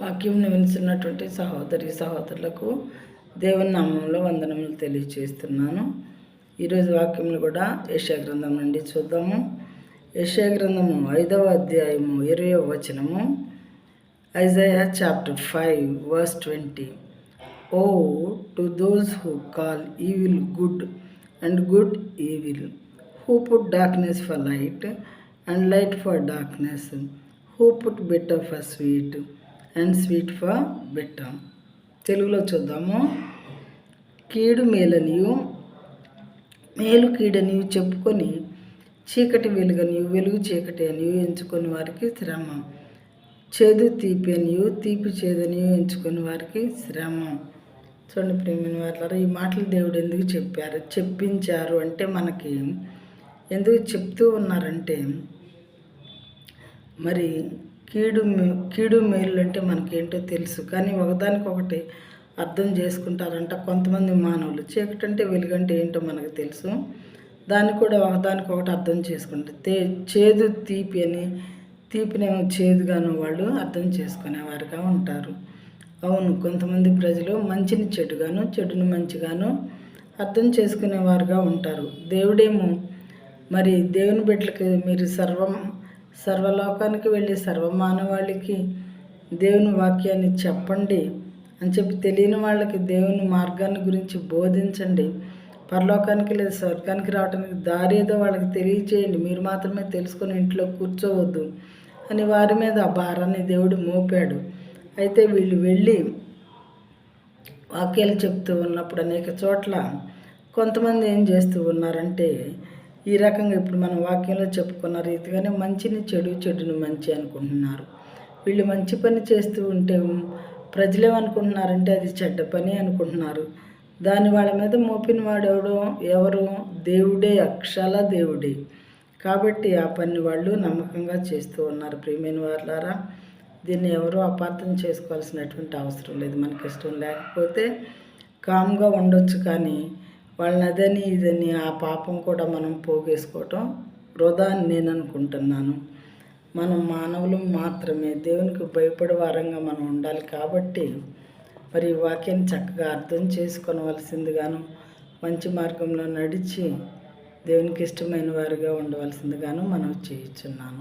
వాక్యంను వినిస్తున్నటువంటి సహోదరి సహోదరులకు దేవుని నామంలో వందనములు తెలియజేస్తున్నాను. ఈరోజు వాక్యములు కూడా యెషయా గ్రంథం నుండి చూద్దాము. యెషయా గ్రంథము 5వ అధ్యాయము 20వ వచనము. Isaiah chapter 5 verse 20. Oh, to those who call evil good and good evil, who put darkness for light and light for darkness, who put bitter for sweet and sweet for bitter. తెలుగులో చూద్దాము. కీడు మేలనియు మేలు కీడనియు చెప్పుకొని చీకటి వెలుగనియు వెలుగు చీకటి అనియు ఎంచుకొని వారికి శ్రమ. చేదు తీపి అనియు తీపి చేదనియు ఎంచుకొని వారికి శ్రమ. చూడండి ప్రియమైన వారులారా, ఈ మాటలు దేవుడు ఎందుకు చెప్పించారు అంటే మనకి ఎందుకు చెప్తూ ఉన్నారంటే, మరి కీడు మేలు అంటే మనకేంటో తెలుసు, కానీ ఒకదానికొకటి అర్థం చేసుకుంటారంట కొంతమంది మానవులు. చీకటి అంటే వెలుగంటే ఏంటో మనకు తెలుసు, దాన్ని కూడా ఒకదానికొకటి అర్థం చేసుకుంటారు. చేదు తీపి అని, తీపినేమో చేదుగాను వాళ్ళు అర్థం చేసుకునేవారుగా ఉంటారు. అవును, కొంతమంది ప్రజలు మంచిని చెడుగాను చెడును మంచిగాను అర్థం చేసుకునేవారుగా ఉంటారు. దేవుడేమో మరి దేవుని బిడ్డలకి మీరు సర్వలోకానికి వెళ్ళి సర్వమానవాళికి దేవుని వాక్యాన్ని చెప్పండి అని చెప్పి తెలియని వాళ్ళకి దేవుని మార్గాన్ని గురించి బోధించండి. పరలోకానికి లేదా స్వర్గానికి రావడానికి దారి ఏదో వాళ్ళకి తెలియచేయండి, మీరు మాత్రమే తెలుసుకొని ఇంట్లో కూర్చోవద్దు అని వారి మీద ఆ భారాన్ని దేవుడు మోపాడు. అయితే వీళ్ళు వెళ్ళి వాక్యాలు చెప్తూ ఉన్నప్పుడు అనేక చోట్ల కొంతమంది ఏం చేస్తూ ఉన్నారంటే, ఈ రకంగా ఇప్పుడు మనం వాక్యంలో చెప్పుకున్న రీతిగానే మంచిని చెడు చెడును మంచి అనుకుంటున్నారు. వీళ్ళు మంచి పని చేస్తూ ఉంటే ప్రజలేమనుకుంటున్నారంటే అది చెడ్డ పని అనుకుంటున్నారు. దాని వాళ్ళ మీద మోపిన వాడు ఎవరు? దేవుడే, అక్షరాల దేవుడే. కాబట్టి ఆ పని వాళ్ళు నమ్మకంగా చేస్తూ ఉన్నారు. ప్రియమైన వారులారా, దీన్ని ఎవరో అపార్థం చేసుకోవాల్సినటువంటి అవసరం లేదు. మనకి ఇష్టం లేకపోతే కామ్గా ఉండొచ్చు, కానీ వాళ్ళని అదని ఇదని ఆ పాపం కూడా మనం పోగేసుకోవటం వృధా అని నేను అనుకుంటున్నాను. మనం మానవులు మాత్రమే, దేవునికి భయపడే వారంగా మనం ఉండాలి. కాబట్టి మరి ఈ వాక్యాన్ని చక్కగా అర్థం చేసుకోవలసిందిగాను, మంచి మార్గంలో నడిచి దేవునికి ఇష్టమైన వారిగా ఉండవలసిందిగాను మనం చేయుచున్నాను.